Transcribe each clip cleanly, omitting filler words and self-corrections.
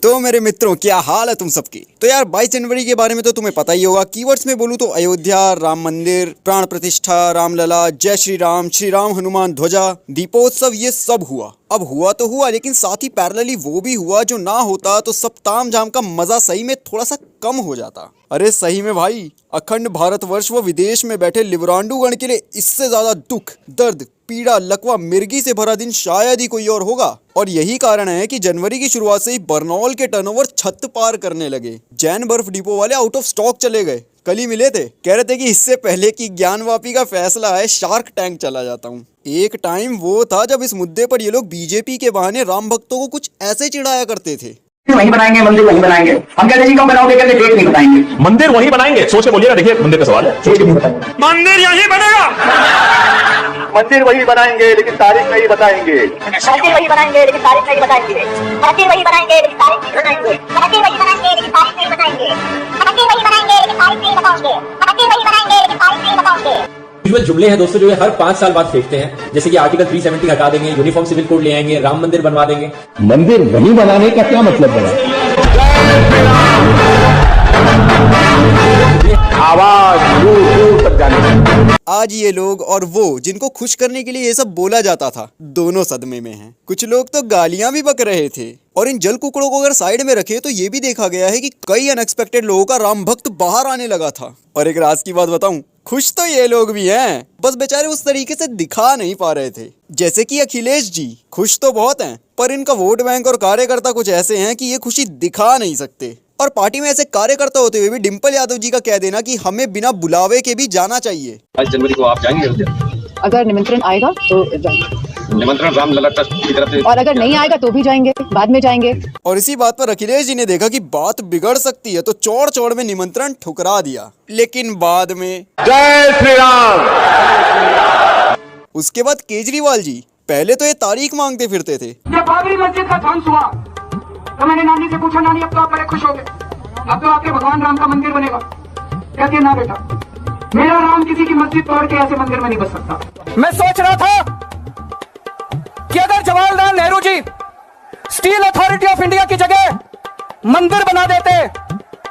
तो मेरे मित्रों, क्या हाल है तुम सबकी। तो यार 22 जनवरी के बारे में तो तुम्हें पता ही होगा। कीवर्ड्स में बोलूं तो अयोध्या, राम मंदिर, प्राण प्रतिष्ठा, रामलला, जय श्री राम, हनुमान ध्वजा, दीपोत्सव, ये सब हुआ। अब हुआ तो हुआ, लेकिन साथ ही पैरेलली वो भी हुआ जो ना होता तो सब ताम झाम का मजा सही में थोड़ा सा कम हो जाता। अरे सही में भाई, अखंड भारतवर्ष व विदेश में बैठे लिबरांडूगण के लिए इससे ज्यादा दुख, दर्द, पीड़ा, लकवा, मिर्गी से भरा दिन शायद ही कोई और होगा। और यही कारण है कि जनवरी की शुरुआत से ही बरनौल के टर्नओवर छत पार करने लगे। जैन बर्फ डिपो वाले आउट ऑफ स्टॉक चले गए। कल ही मिले थे, कह रहे थे कि इससे पहले कि ज्ञानवापी का फैसला है, शार्क टैंक चला जाता हूँ। एक टाइम वो था जब इस मुद्दे पर ये लोग बीजेपी के बहाने राम भक्तों को कुछ ऐसे चिढ़ाया करते थे। वहीं बनाएंगे, मंदिर वहीं बनाएंगे। हम कहते जी कब बनाओगे, कहते डेट नहीं बताएंगे। मंदिर वहीं बनाएंगे, सोच के बोलिएगा। देखिए मंदिर का सवाल है, डेट नहीं बताएंगे। मंदिर यहीं बनेगा। मंदिर वही बनाएंगे लेकिन तारीख नहीं बताएंगे। मंदिर वही बनाएंगे लेकिन तारीख नहीं बताएंगे। मंदिर वही बनाएंगे लेकिन तारीख नहीं बताएंगे। मंदिर वही बनाएंगे लेकिन तारीख नहीं बताएंगे। मंदिर वही बनाएंगे लेकिन तारीख नहीं बताएंगे। मंदिर वही बनाएंगे लेकिन तारीख नहीं बताएंगे। यूजुअल जुमले हैं दोस्तों, जो ये हर 5 साल बाद फेंकते हैं। जैसे कि आर्टिकल 370 हटा देंगे, यूनिफॉर्म सिविल कोड ले आएंगे, राम मंदिर बनवा देंगे। मंदिर वहीं बनाने का क्या मतलब बना? आवाज दूर दूर तक जाने। आज ये लोग और वो जिनको खुश करने के लिए ये सब बोला जाता था, दोनों सदमे में हैं। कुछ लोग तो गालियां भी बक रहे थे। और इन जल कुकड़ों को अगर साइड में रखे तो ये भी देखा गया है कि कई अनएक्सपेक्टेड लोगों का राम भक्त बाहर आने लगा था। और एक राज की बात बताऊं, खुश तो ये लोग भी हैं, बस बेचारे उस तरीके से दिखा नहीं पा रहे थे। जैसे कि अखिलेश जी खुश तो बहुत हैं, पर इनका वोट बैंक और कार्यकर्ता कुछ ऐसे हैं कि ये खुशी दिखा नहीं सकते। और पार्टी में ऐसे कार्यकर्ता होते हुए भी डिम्पल यादव जी का कह देना कि हमें बिना बुलावे के भी जाना चाहिए। 22 जनवरी को आप जाएंगे अयोध्या? अगर निमंत्रण आएगा तो जाएंगे। निमंत्रण रामलला ट्रस्ट की तरफ से, और अगर नहीं आएगा तो भी जाएंगे, बाद में जाएंगे। और इसी बात पर अखिलेश जी ने देखा कि बात बिगड़ सकती है तो चौड़ चौड़ में निमंत्रण ठुकरा दिया। लेकिन बाद में जय श्री राम। उसके बाद केजरीवाल जी पहले तो ये तारीख मांगते फिरते थे। जब बाबरी मस्जिद का ध्वंस हुआ तो मैंने नानी से पूछा, नानी अब तो आप बड़े खुश हो गए, अब तो आपके भगवान राम का मंदिर बनेगा। कहती है ना बेटा, मेरा राम किसी की मस्जिद तोड़ के ऐसे मंदिर में नहीं बस सकता। मैं सोच रहा था कि अगर Jawaharlal Nehru ji steel authority of India की जगह मंदिर बना देते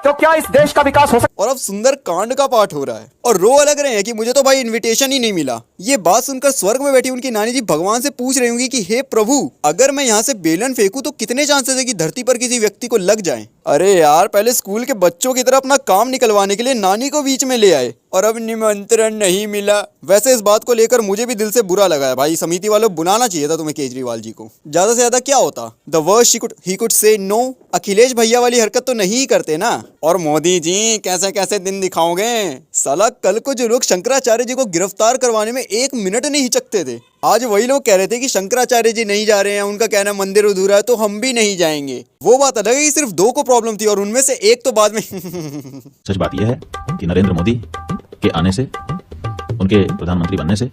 तो क्या इस देश का विकास हो सकता। और अब सुंदर कांड का पाठ हो रहा है और रो अलग रहे हैं कि मुझे तो भाई इनविटेशन ही नहीं मिला। ये बात सुनकर स्वर्ग में बैठी उनकी नानी जी भगवान से पूछ रही होंगी कि हे प्रभु, अगर मैं यहाँ से बेलन फेंकूं तो कितने चांसेस है कि धरती पर किसी व्यक्ति को लग जाए। अरे यार, पहले स्कूल के बच्चों की तरह अपना काम निकलवाने के लिए नानी को बीच में ले आए और अब निमंत्रण नहीं मिला। वैसे इस बात को लेकर मुझे भी दिल से बुरा लगा है भाई। समिति वालों, बुलाना चाहिए था तुम्हें केजरीवाल जी को। ज्यादा से ज्यादा क्या होता, the worst he could say no. Akhilesh भैया वाली हरकत तो नहीं करते ना। और मोदी जी कैसे कैसे दिन दिखाओगे साला। कल को जो लोग शंकराचार्य जी को गिरफ्तार करवाने में 1 मिनट नहीं हिचकते थे, आज वही लोग कह रहे थे कि शंकराचार्य जी नहीं जा रहे हैं, उनका कहना मंदिर अधूरा है तो हम भी नहीं जाएंगे। वो बात अलग है कि सिर्फ 2 को प्रॉब्लम थी और उनमें से एक तो बाद में सच बात यह है कि नरेंद्र मोदी के आने से, उनके प्रधानमंत्री बनने से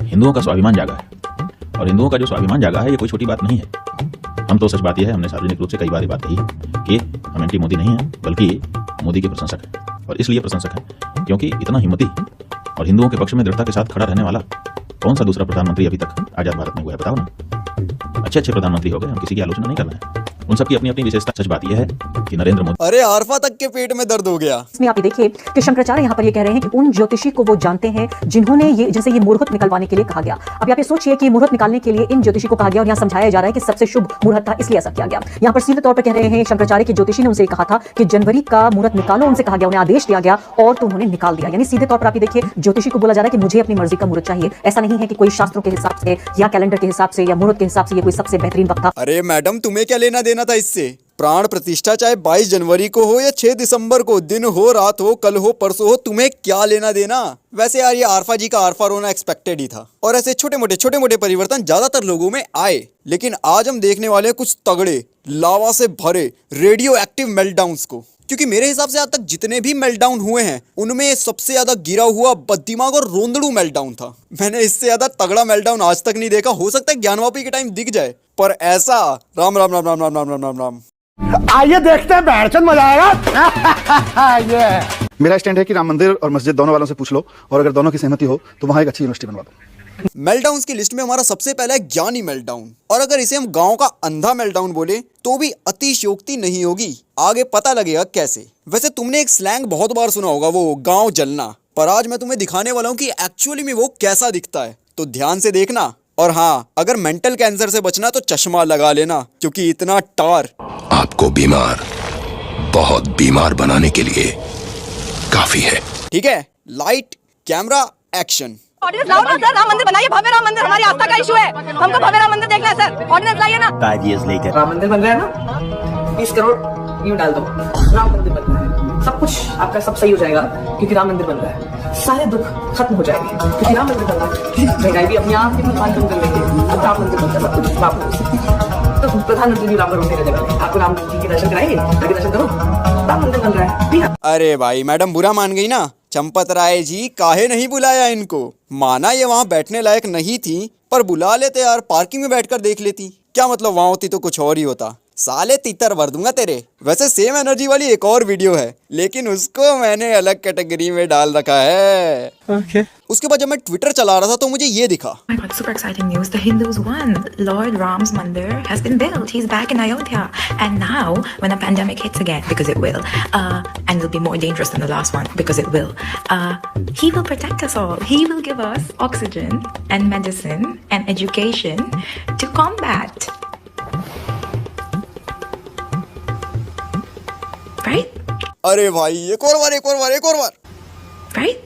हिंदुओं का स्वाभिमान जागा है। और हिंदुओं का जो स्वाभिमान जागा है ये कोई छोटी बात नहीं है। हम तो सच बात यह है, हमने सार्वजनिक रूप से कई बार ये बात कही है कि हम एंटी मोदी नहीं है, बल्कि मोदी के प्रशंसक हैं। और इसलिए प्रशंसक हैं क्योंकि इतना हिम्मती और हिंदुओं के पक्ष में दृढ़ता के साथ खड़ा रहने वाला कौन सा दूसरा प्रधानमंत्री अभी तक आजाद भारत में हुआ है, बताओ ना। अच्छे प्रधानमंत्री हो गए, हम किसी की आलोचना नहीं कर रहे हैं, उन सबकी अपनी अपनी विशेषता। सच बात यह है कि नरेंद्र मोदी। अरे आरफा तक के पेट में दर्द हो गया। इसमें आप ये देखिए कि शंकराचार्य यहाँ पर ये कह रहे हैं कि उन ज्योतिषी को वो जानते हैं जिन्होंने ये, जिनसे ये मुहूर्त निकलवाने के लिए कहा गया। अब आप ये सोचिए कि मुहूर्त निकालने के लिए इन ज्योतिषी को कहा गया और यहाँ समझाया जा रहा है कि सबसे शुभ मुहूर्त था, इसलिए ऐसा किया गया। यहाँ पर सीधे तौर पर कह रहे हैं शंकराचार्य के ज्योतिषी ने उनसे कहा था कि जनवरी का मुहूर्त निकालो, उनसे कहा गया, उन्हें आदेश दिया गया और तो उन्होंने निकाल दिया। यानी सीधे तौर पर आप ये देखिए ज्योतिषी को बोला जा रहा है कि मुझे अपनी मर्जी का मुहूर्त चाहिए। ऐसा नहीं है कि कोई शास्त्रों के हिसाब से या कैलेंडर के हिसाब से या मुहूर्त के हिसाब से ये कोई सबसे बेहतरीन वक्त था। अरे मैडम, तुम्हें क्या लेना देना था इससे। प्राण प्रतिष्ठा चाहे 22 जनवरी को हो या 6 दिसंबर को, दिन हो रात हो, कल हो परसों हो, तुम्हें क्या लेना देना। वैसे यार ये आरफा जी का आरफा रोना एक्सपेक्टेड ही था। और ऐसे छोटे मोटे परिवर्तन ज्यादातर लोगों में आए, लेकिन आज हम देखने वाले हैं कुछ तगड़े लावा से भरे रेडियो एक्टिव मेल्टडाउन्स को। क्योंकि मेरे हिसाब से आज तक जितने भी मेल्टडाउन हुए हैं उनमें सबसे ज्यादा गिरा हुआ बददिमाग और रोंदड़ू मेल्टडाउन था। मैंने इससे ज्यादा तगड़ा मेल्टडाउन आज तक नहीं देखा। हो सकता है ज्ञानवापी के टाइम दिख जाए, पर ऐसा राम राम राम राम राम राम राम राम राम। आइए देखते हैं, बैठचंद मजा आएगा। ये मेरा स्टैंड है कि राम मंदिर और मस्जिद दोनों वालों से पूछ लो और अगर दोनों की सहमति हो तो वहां एक अच्छी यूनिवर्सिटी बनवा दो। मेल्टडाउन्स की लिस्ट में हमारा सबसे पहला है ज्ञानी मेल्टडाउन, और अगर इसे हम गांव का अंधा मेल्टडाउन बोले तो भी अतिशयोक्ति नहीं होगी। आगे पता लगेगा कैसे। वैसे तुमने एक स्लैंग बहुत बार सुना होगा, वो गांव जलना, पर आज मैं तुम्हें दिखाने वाला हूँ कि एक्चुअली में वो कैसा दिखता है, तो ध्यान से देखना। और हाँ, अगर मेंटल कैंसर से बचना तो चश्मा लगा लेना, क्योंकि इतना टार आपको बीमार, बहुत बीमार बनाने के लिए काफी है। ठीक है, लाइट कैमरा एक्शन। ऑर्डिनेंस लाओ ना सर, राम मंदिर बनाइए, भव्य राम मंदिर, हमारी आस्था का इशू है, हमको भव्य राम मंदिर देखना है सर, ऑर्डिनेंस लाइए ना। 5 years later राम मंदिर बन रहा है ना, 20 करोड़ यूं डाल दो, राम मंदिर बन रहा है, सब कुछ आपका सब सही हो जाएगा, क्योंकि राम मंदिर बन रहा है, सारे दुख खत्म हो जाएंगे, क्योंकि राम मंदिर बन रहा है, महंगाई भी अपने आप ही भगवान कम कर लेंगे, अब राम मंदिर बनता है, सब कुछ बाप। तो प्रधानमंत्री भी राम भगवान मेरे जगह, आपको राम जी के दर्शन कराएंगे, आगे दर्शन करो, राम मंदिर बन रहा है, ठीक है। अरे भाई, मैडम बुरा मान गई ना। चंपत राय जी, काहे नहीं बुलाया इनको? माना ये वहाँ बैठने लायक नहीं थी, पर बुला लेते यार, पार्किंग में बैठकर देख लेती। क्या मतलब, वहाँ होती तो कुछ और ही होता। साले तीतर भर दूंगा तेरे। वैसे सेम एनर्जी वाली एक और वीडियो है, लेकिन उसको मैंने अलग कैटेगरी में डाल रखा है। Okay. उसके बाद जब मैं ट्विटर चला रहा था तो मुझे ये दिखा। Oh my God, super exciting news. The Hindus won. Lord Ram's Mandir has been built. He's back in Ayodhya. And now, when a pandemic hits again, because it will, and it'll be more dangerous than the last one, because it will, he will protect us all. He will give us oxygen and medicine and education to combat. Right? अरे भाई, एक और बार। Right?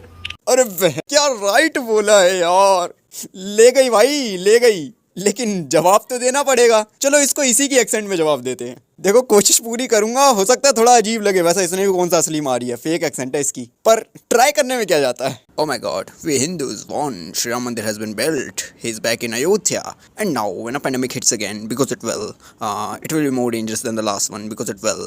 अरे क्या right बोला है यार। ले गई भाई, ले गई, लेकिन जवाब तो देना पड़ेगा। चलो इसको इसी की एक्सेंट में जवाब देते हैं। देखो, कोशिश पूरी करूंगा, हो सकता है थोड़ा अजीब लगे, वैसा इसने भी कौन सा असली मारी है, फेक एक्सेंट है इसकी, पर ट्राई करने में क्या जाता है। Oh my God, we Hindus won. Shri Ram Mandir has been built. He's back in Ayodhya. And now, when a pandemic hits again, because it will be more dangerous than the last one, because it will,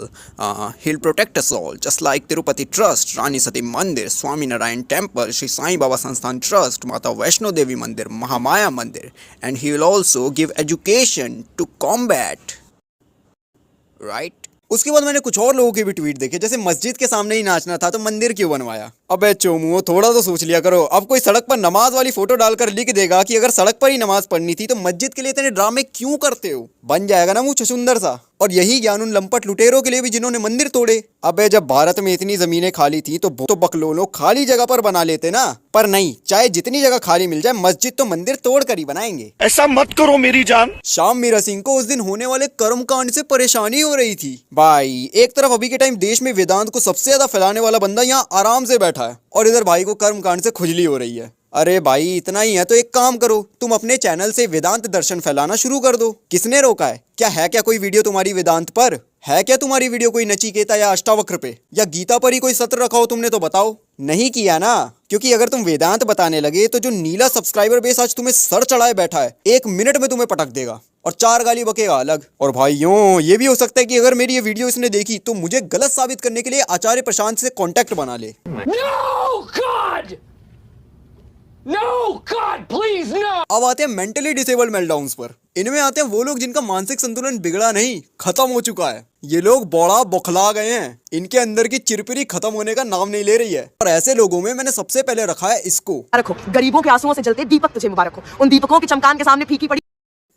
he'll protect us all, just like Tirupati Trust, Rani Sati Mandir, Swami Narayan Temple, Shri Sai Baba Sansthan Trust, Mata Vaishno Devi Mandir, Mahamaya Mandir, and he will also give education to combat. Right? उसके बाद मैंने कुछ और लोगों के भी tweet देखे, जैसे मस्जिद के सामने ही नाचना था तो मंदिर क्यों बनवाया। अबे चोमुओ, थोड़ा तो सोच लिया करो। अब कोई सड़क पर नमाज वाली फोटो डालकर लिख देगा कि अगर सड़क पर ही नमाज पढ़नी थी तो मस्जिद के लिए इतने ड्रामे क्यों करते हो? बन जाएगा ना मुंह छुछुंदर सा। और यही ज्ञान उन लंपट लुटेरों के लिए भी जिन्होंने मंदिर तोड़े। अबे जब भारत में इतनी जमीनें खाली थी तो बकलोलों खाली जगह पर बना लेते ना, पर नहीं, चाहे जितनी जगह खाली मिल जाए, मस्जिद तो मंदिर तोड़ कर ही बनाएंगे। ऐसा मत करो मेरी जान। शाम मीरा सिंह को उस दिन होने वाले कर्मकांड से परेशानी हो रही थी। भाई, एक तरफ अभी के टाइम देश में वेदांत को सबसे ज्यादा फैलाने वाला बंदा यहाँ आराम से बैठा है, और इधर भाई को कर्मकांड से खुजली हो रही है। अरे भाई, इतना ही है तो एक काम करो, तुम अपने चैनल से वेदांत दर्शन फैलाना शुरू कर दो। किसने रोका है? क्या है क्या कोई वीडियो तुम्हारी वेदांत पर? है क्या तुम्हारी वीडियो कोई नचिकेता या अष्टावक्र पे या गीता पर ही कोई सत्र रखा हो तुमने तो बताओ। नहीं किया ना, क्योंकि अगर तुम वेदांत बताने लगे तो जो नीला सब्सक्राइबर बेस आज तुम्हें सर चढ़ाए बैठा है, 1 मिनट में तुम्हें पटक देगा और 4 गाली बकेगा अलग। और भाइयों, ये भी हो सकता है कि अगर मेरी ये वीडियो इसने देखी तो मुझे गलत साबित करने के लिए आचार्य प्रशांत से कांटेक्ट बना ले। No, God, please, no! अब आते हैं मेंटली डिसेबल्ड मेल्टडाउन्स पर। इनमें आते हैं वो लोग जिनका मानसिक संतुलन बिगड़ा नहीं, खत्म हो चुका है। ये लोग बड़ा बौखला गए हैं, इनके अंदर की चिरपिरी खत्म होने का नाम नहीं ले रही है। और ऐसे लोगों में मैंने सबसे पहले रखा है इसको। रखो, गरीबों के आंसुओं से जलते दीपक तुझे मुबारक हो। उन दीपकों की चमकान के सामने फीकी पड़ी।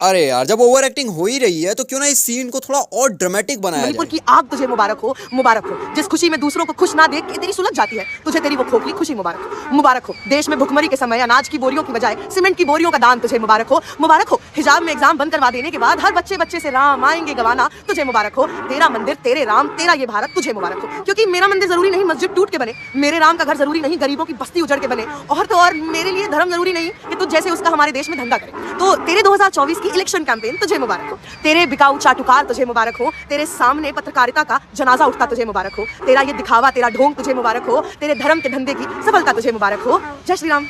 अरे यार, जब ओवर एक्टिंग हो ही रही है तो क्यों ना इस सीन को थोड़ा और ड्रामेटिक बनाया जाए। मणिपुर की आग तुझे मुबारक हो, मुबारक हो। जिस खुशी में दूसरों को खुश ना देख के तेरी सुलझ जाती है, तुझे तेरी वो खोखली खुशी मुबारक हो, मुबारक हो। देश में भुखमरी के समय अनाज की बोरियों की बजाय सीमेंट की बोरियों का दान तुझे मुबारक हो, मुबारक हो। हिजाब में एग्जाम बंद करवा देने के बाद हर बच्चे से राम आएंगे गवाना तुझे मुबारक हो। तेरा मंदिर, तेरे राम, तेरा ये भारत तुझे मुबारक हो। क्योंकि मेरा मंदिर जरूरी नहीं मस्जिद टूट के बने, मेरे राम का घर जरूरी नहीं गरीबों की बस्ती उजड़ के बने, और तो और मेरे लिए धर्म जरूरी नहीं कि तुझ जैसे उसका हमारे देश में धंधा करे। तो तेरे 2024 की इलेक्शन कैंपेन तुझे मुबारक हो। तेरे बिकाऊ चाटुकार तुझे मुबारक हो। तेरे सामने पत्रकारिता का जनाजा उठता तुझे मुबारक हो। तेरा ये दिखावा, तेरा ढोंग तुझे मुबारक हो। तेरे धर्म के धंधे की सफलता तुझे मुबारक हो। जय श्री राम।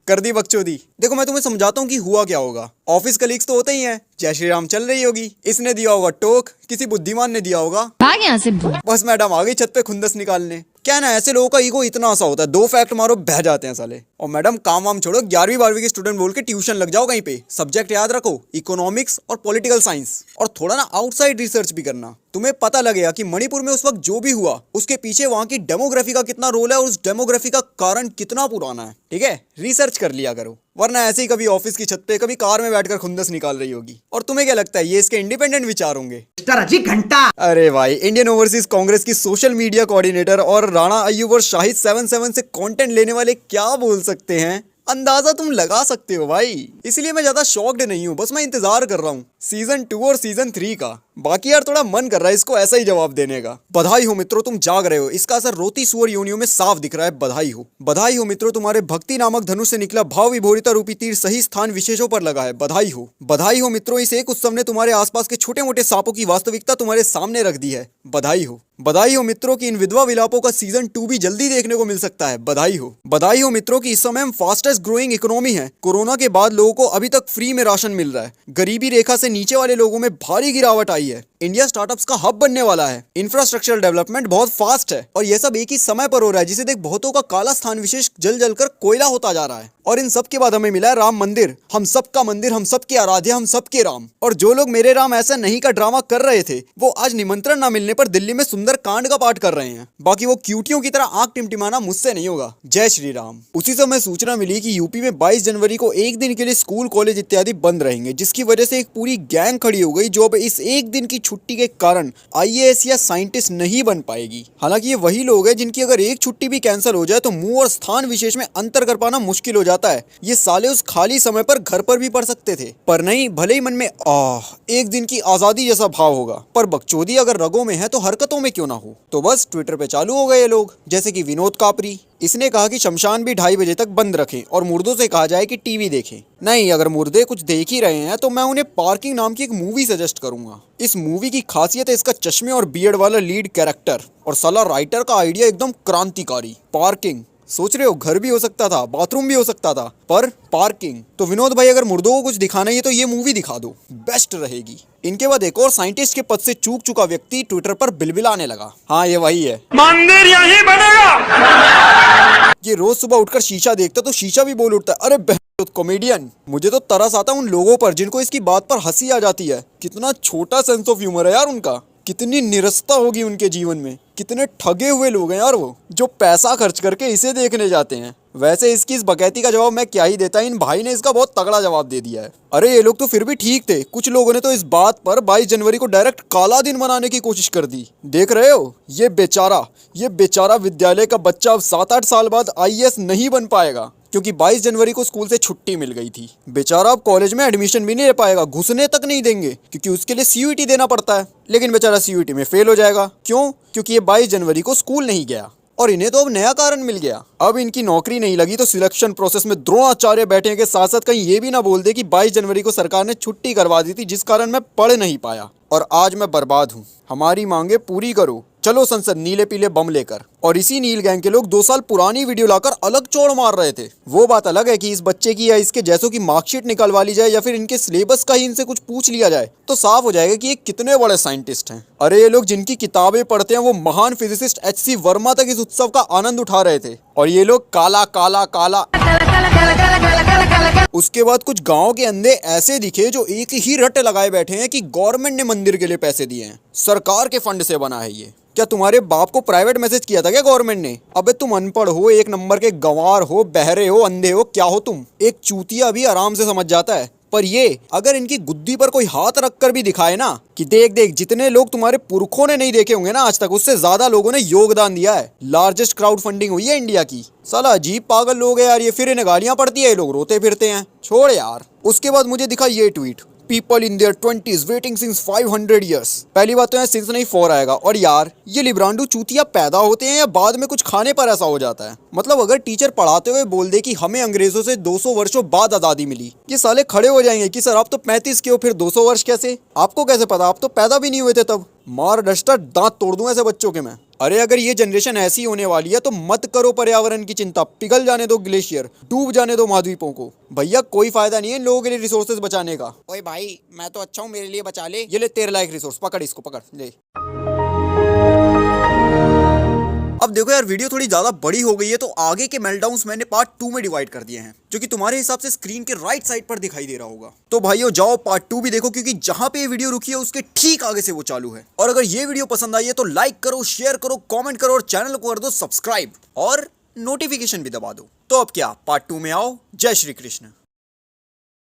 कर दी बकचोदी। देखो, मैं तुम्हें समझाता हूँ कि हुआ क्या होगा। ऑफिस कलीग्स तो होते ही हैं, जय श्री राम चल रही होगी, इसने दिया होगा टोक, किसी बुद्धिमान ने दिया होगा, भाग यहाँ से। बस मैडम आ गई छत पे खुंदस निकालने। क्या ना, ऐसे लोगों का ईगो इतना सा होता है, 2 फैक्ट मारो बह जाते हैं साले। और मैडम काम वाम छोड़ो, 11वीं 12वीं के स्टूडेंट बोल के ट्यूशन लग जाओ कहीं पे। सब्जेक्ट याद रखो, इकोनॉमिक्स और पॉलिटिकल साइंस, और थोड़ा ना आउटसाइड रिसर्च भी करना। तुम्हें पता लगेगा कि मणिपुर में उस वक्त जो भी हुआ उसके पीछे वहां की डेमोग्राफी का कितना रोल है और उस डेमोग्राफी का कारण कितना पुराना है। ठीक है, रिसर्च कर लिया करो। वरना ऐसे ही कभी ऑफिस की छत पे कभी कार में बैठकर खुंदस निकाल रही होगी। और तुम्हें क्या लगता है ये इसके इंडिपेंडेंट विचार होंगे? घंटा। अरे भाई, इंडियन ओवरसीज कांग्रेस की सोशल मीडिया कोऑर्डिनेटर और राणा अय्यूब और शाहिद 77 से कंटेंट लेने वाले क्या बोल सकते हैं, अंदाजा तुम लगा सकते हो भाई। इसलिए मैं ज्यादा शॉक्ड नहीं हूँ, बस मैं इंतजार कर रहा हूँ सीजन 2 और सीजन 3 का। बाकी यार थोड़ा मन कर रहा है इसको ऐसा ही जवाब देने का। बधाई हो मित्रों, तुम जाग रहे हो। इसका असर रोती सुअर योनियों में साफ दिख रहा है। बधाई हो, बधाई हो मित्रों, तुम्हारे भक्ति नामक धनुष से निकला भाव विभोरिता रूपी तीर सही स्थान विशेषों पर लगा है। बधाई हो, बधाई हो मित्रों, इस एक उत्सव ने तुम्हारे आसपास के छोटे मोटे सांपों की वास्तविकता तुम्हारे सामने रख दी है। बधाई हो, बधाई हो मित्रों की इन विधवा विलापों का सीजन 2 भी जल्दी देखने को मिल सकता है। बधाई हो, बधाई हो मित्रों की इस समय हम फास्टेस्ट ग्रोइंग इकोनॉमी है। कोरोना के बाद लोगों को अभी तक फ्री में राशन मिल रहा है। गरीबी रेखा से नीचे वाले लोगों में भारी गिरावट आई है। इंडिया स्टार्टअप्स का हब बनने वाला है। इंफ्रास्ट्रक्चर डेवलपमेंट बहुत फास्ट है और यह सब एक ही समय पर हो रहा है, जिसे देख बहुतों का काला स्थान विशेष जल जल कर कोयला होता जा रहा है। और इन सब के बाद हमें मिला है राम मंदिर, हम सबका मंदिर, हम सबके आराध्य, हम सबके राम। और जो लोग मेरे राम ऐसा नहीं का ड्रामा कर रहे थे, वो आज निमंत्रण ना मिलने पर दिल्ली में सुंदर कांड का पाठ कर रहे हैं। बाकी वो क्यूटियों की तरह आंख टिमटिमाना मुझसे नहीं होगा। जय श्री राम। उसी समय सूचना मिली कि यूपी में 22 जनवरी को एक दिन के लिए स्कूल कॉलेज इत्यादि बंद रहेंगे, जिसकी वजह से एक पूरी गैंग खड़ी हो गई जो अब इस एक दिन की छुट्टी के कारण IAS या साइंटिस्ट नहीं बन पाएगी। हालांकि ये वही लोग हैं जिनकी अगर एक छुट्टी भी कैंसिल हो जाए तो मुंह और स्थान विशेष में अंतर कर पाना मुश्किल हो जाता है। ये साले उस खाली समय पर घर पर भी पढ़ सकते थे, पर नहीं, भले ही मन में एक दिन की आजादी जैसा भाव होगा, पर बकचोदी अगर रगों में है तो हरकतों में क्यों ना हो। तो बस ट्विटर पे चालू हो गए ये लोग, जैसे कि विनोद कापरी। इसने कहा कि शमशान भी 2:30 बजे तक बंद रखें और मुर्दों से कहा जाए कि टीवी देखें। नहीं, अगर मुर्दे कुछ देख ही रहे हैं तो मैं उन्हें पार्किंग नाम की एक मूवी सजेस्ट करूंगा। इस मूवी की खासियत है इसका चश्मे और बियर्ड वाला लीड कैरेक्टर, और साला राइटर का आइडिया एकदम क्रांतिकारी। पार्किंग, सोच रहे हो घर भी हो सकता था, बाथरूम भी हो सकता था, पर पार्किंग। तो विनोद भाई, अगर मुर्दों को कुछ दिखाना ही है तो ये मूवी दिखा दो, बेस्ट रहेगी। इनके बाद एक और साइंटिस्ट के पद से चूक चुका व्यक्ति ट्विटर पर बिलबिलाने लगा। हाँ, ये वही है, मंदिर यहीं बनेगा। ये रोज सुबह उठकर शीशा देखता तो शीशा भी बोल उठता है, अरे कॉमेडियन। मुझे तो तरस आता उन लोगों पर जिनको इसकी बात पर हंसी आ जाती है। कितना छोटा सेंस ऑफ ह्यूमर है यार उनका, कितनी निरस्ता होगी उनके जीवन में। कितने ठगे हुए लोग हैं यार वो, जो पैसा खर्च करके इसे देखने जाते हैं। वैसे इसकी इस बकैती का जवाब मैं क्या ही देता, इन भाई ने इसका बहुत तगड़ा जवाब दे दिया है। अरे ये लोग तो फिर भी ठीक थे, कुछ लोगों ने तो इस बात पर 22 जनवरी को डायरेक्ट काला दिन मनाने की कोशिश कर दी। देख रहे हो, ये बेचारा विद्यालय का बच्चा अब 7-8 साल बाद IAS नहीं बन पाएगा, क्योंकि 22 जनवरी को स्कूल से छुट्टी मिल गई थी। बेचारा अब कॉलेज में एडमिशन भी नहीं ले पाएगा, घुसने तक नहीं देंगे, क्योंकि उसके लिए CUET देना पड़ता है। लेकिन बेचारा CUET में फेल हो जाएगा। क्यों? क्योंकि ये 22 जनवरी को स्कूल नहीं गया। और इन्हें तो अब नया कारण मिल गया, अब इनकी नौकरी नहीं लगी तो सिलेक्शन प्रोसेस में द्रोणाचार्य बैठने के साथ साथ कहीं ये भी ना बोल दे कि 22 जनवरी को सरकार ने छुट्टी करवा दी थी, जिस कारण मैं पढ़ नहीं पाया और आज मैं बर्बाद हूँ। हमारी मांगे पूरी करो, चलो संसद नीले पीले बम लेकर। और इसी नील गैंग के लोग 2 साल पुरानी वीडियो लाकर अलग चौड़ मार रहे थे। वो बात अलग है कि इस बच्चे की या इसके जैसों की मार्कशीट निकलवा ली जाए या फिर इनके सिलेबस का ही इनसे कुछ पूछ लिया जाए तो साफ हो जाएगा कि ये कितने बड़े साइंटिस्ट हैं। अरे ये लोग जिनकी किताबें पढ़ते हैं वो महान फिजिसिस्ट HC वर्मा तक इस उत्सव का आनंद उठा रहे थे, और ये लोग काला काला काला। उसके बाद कुछ गाँव के अंधे ऐसे दिखे जो एक ही रट लगाए बैठे हैं कि गवर्नमेंट ने मंदिर के लिए पैसे दिए हैं, सरकार के फंड से बना है ये। क्या तुम्हारे बाप को प्राइवेट मैसेज किया था क्या गवर्नमेंट ने? अबे तुम अनपढ़ हो, 1 नंबर के गंवार हो, बहरे हो, अंधे हो, क्या हो तुम? एक चूतिया भी आराम से समझ जाता है। पर ये अगर इनकी गुद्दी पर कोई हाथ रखकर भी दिखाए ना कि देख देख, जितने लोग तुम्हारे पुरखों ने नहीं देखे होंगे ना आज तक, उससे ज्यादा लोगों ने योगदान दिया है। लार्जेस्ट क्राउड फंडिंग हुई है इंडिया की। साला अजीब पागल लोग हैं यार ये, फिर इन्हें गालियां पड़ती है, ये लोग रोते फिरते हैं। छोड़ यार। उसके बाद मुझे दिखा ये tweet, people in their 20s waiting since 500 years। पहली बात तो यहाँ सिंस नहीं 4 आएगा। और यार ये लिब्रांडू चूतिया पैदा होते हैं या बाद में कुछ खाने पर ऐसा हो जाता है? मतलब अगर टीचर पढ़ाते हुए बोल दे कि हमें अंग्रेजों से 200 वर्षों बाद आजादी मिली, ये साले खड़े हो जाएंगे कि सर आप तो 35 के हो, फिर 200 वर्ष कैसे? आपको कैसे पता? आप तो पैदा भी नहीं हुए थे तब। मार डस्टर, दांत तोड़ दूं ऐसे बच्चों के मैं। अरे अगर ये जनरेशन ऐसी होने वाली है तो मत करो पर्यावरण की चिंता, पिघल जाने दो ग्लेशियर, डूब जाने दो महाद्वीपों को। भैया कोई फायदा नहीं है इन लोगों के लिए रिसोर्सेज बचाने का। ओए भाई मैं तो अच्छा हूँ, मेरे लिए बचा ले। ये ले तेरे लायक रिसोर्स, पकड़ इसको, पकड़ ले। अब देखो यार वीडियो थोड़ी ज्यादा बड़ी हो गई है तो आगे के मेल्टडाउन्स मैंने पार्ट 2 में डिवाइड कर दिए हैं, जो कि तुम्हारे हिसाब से स्क्रीन के राइट साइड पर दिखाई दे रहा होगा। तो भाइयों जाओ पार्ट 2 भी देखो, क्योंकि जहां पे ये वीडियो रुकी है उसके ठीक आगे से वो चालू है। और अगर ये वीडियो पसंद आई है तो लाइक करो, शेयर करो, कॉमेंट करो और चैनल को कर दो सब्सक्राइब और नोटिफिकेशन भी दबा दो। तो अब क्या, पार्ट 2 में आओ। जय श्री कृष्ण।